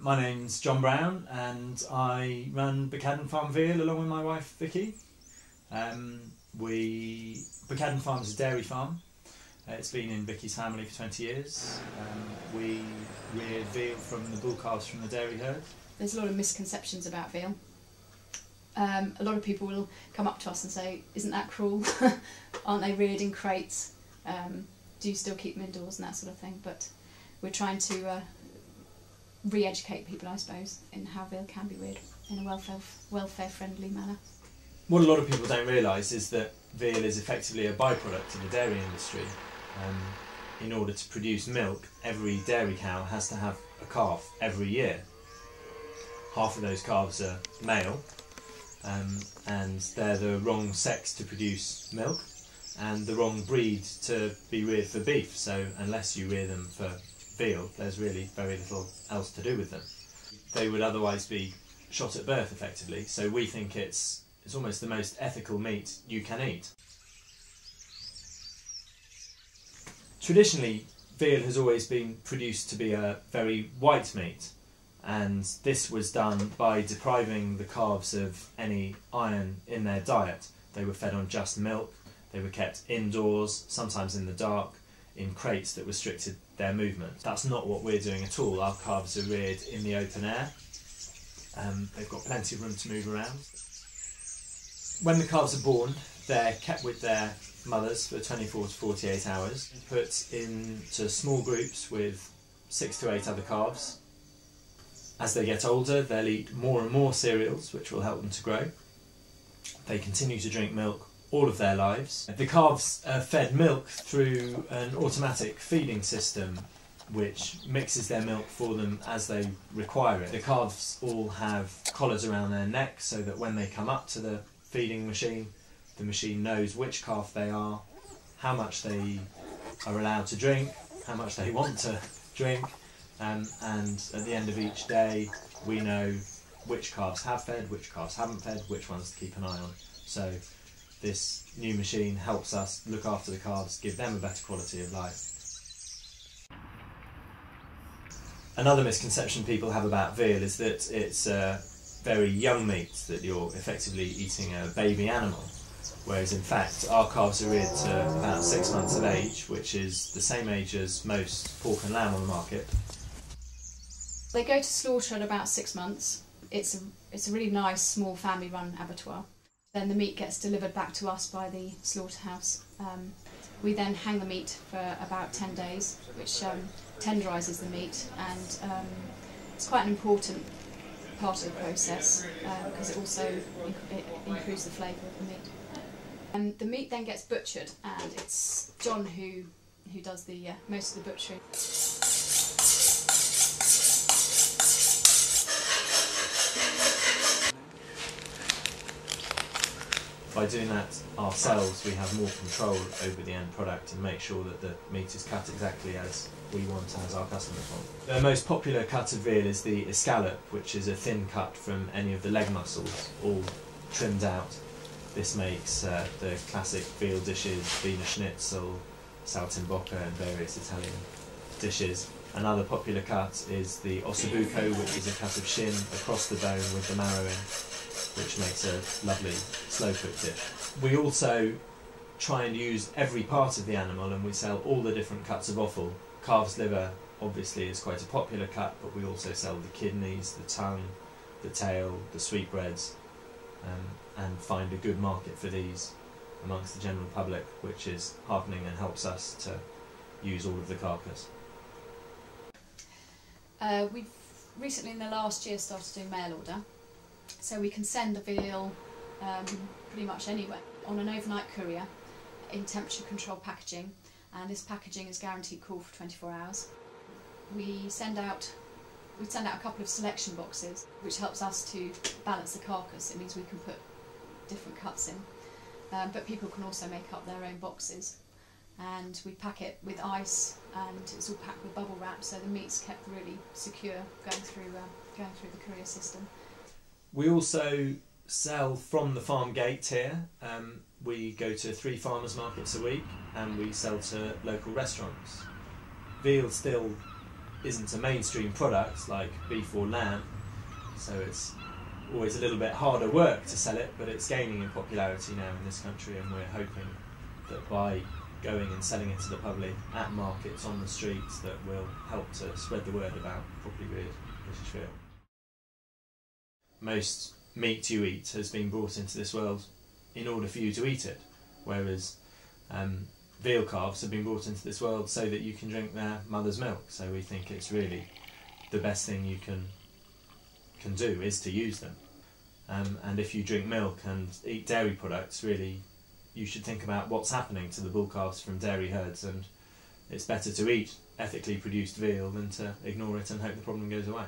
My name's John Brown and I run Bocaddon Farm Veal along with my wife Vicky. Bocaddon Farm is a dairy farm. It's been in Vicky's family for 20 years. We rear veal from the bull calves from the dairy herd. There's a lot of misconceptions about veal. A lot of people will come up to us and say, isn't that cruel? Aren't they reared in crates? Do you still keep them indoors and that sort of thing? But we're trying to re-educate people, I suppose, in how veal can be reared in a welfare-friendly manner. What a lot of people don't realise is that veal is effectively a byproduct of the dairy industry. In order to produce milk, every dairy cow has to have a calf every year. Half of those calves are male, and they're the wrong sex to produce milk and the wrong breed to be reared for beef. So unless you rear them for veal, there's really very little else to do with them. They would otherwise be shot at birth effectively, so we think it's almost the most ethical meat you can eat. Traditionally, veal has always been produced to be a very white meat, and this was done by depriving the calves of any iron in their diet. They were fed on just milk, they were kept indoors, sometimes in the dark, in crates that restricted their movement. That's not what we're doing at all. Our calves are reared in the open air. They've got plenty of room to move around. When the calves are born, they're kept with their mothers for 24 to 48 hours, put into small groups with 6 to 8 other calves. As they get older, they'll eat more and more cereals, which will help them to grow. They continue to drink milk all of their lives. The calves are fed milk through an automatic feeding system which mixes their milk for them as they require it. The calves all have collars around their neck so that when they come up to the feeding machine, the machine knows which calf they are, how much they are allowed to drink, how much they want to drink, and at the end of each day we know which calves have fed, which calves haven't fed, which ones to keep an eye on. So this new machine helps us look after the calves, give them a better quality of life. Another misconception people have about veal is that it's a very young meat, that you're effectively eating a baby animal, whereas in fact our calves are reared to about 6 months of age, which is the same age as most pork and lamb on the market. They go to slaughter at about 6 months. It's a really nice small family run abattoir. Then the meat gets delivered back to us by the slaughterhouse. We then hang the meat for about 10 days, which tenderises the meat, and it's quite an important part of the process because it also improves the flavour of the meat. The meat then gets butchered, and it's John who does the most of the butchering. By doing that ourselves, we have more control over the end product and make sure that the meat is cut exactly as we want, as our customers want. The most popular cut of veal is the escallop, which is a thin cut from any of the leg muscles, all trimmed out. This makes the classic veal dishes, Wiener Schnitzel, saltimbocca and various Italian dishes. Another popular cut is the ossobuco, which is a cut of shin across the bone with the marrow in, which makes a lovely slow-cooked dish. We also try and use every part of the animal, and we sell all the different cuts of offal. Calf's liver obviously is quite a popular cut, but we also sell the kidneys, the tongue, the tail, the sweetbreads, and find a good market for these amongst the general public, which is heartening and helps us to use all of the carcass. We've recently in the last year started doing mail order. So we can send the veal pretty much anywhere on an overnight courier in temperature controlled packaging, and this packaging is guaranteed cool for 24 hours. We send out a couple of selection boxes, which helps us to balance the carcass. It means we can put different cuts in, but people can also make up their own boxes, and we pack it with ice, and it's all packed with bubble wrap, so the meat's kept really secure going through the courier system. We also sell from the farm gate here. We go to 3 farmers markets a week, and we sell to local restaurants. Veal still isn't a mainstream product like beef or lamb, so it's always a little bit harder work to sell it, but it's gaining in popularity now in this country, and we're hoping that by going and selling it to the public at markets, on the streets, that will help to spread the word about properly reared British veal. Most meat you eat has been brought into this world in order for you to eat it, whereas veal calves have been brought into this world so that you can drink their mother's milk. So we think it's really the best thing you can do is to use them. And if you drink milk and eat dairy products, really you should think about what's happening to the bull calves from dairy herds, and it's better to eat ethically produced veal than to ignore it and hope the problem goes away.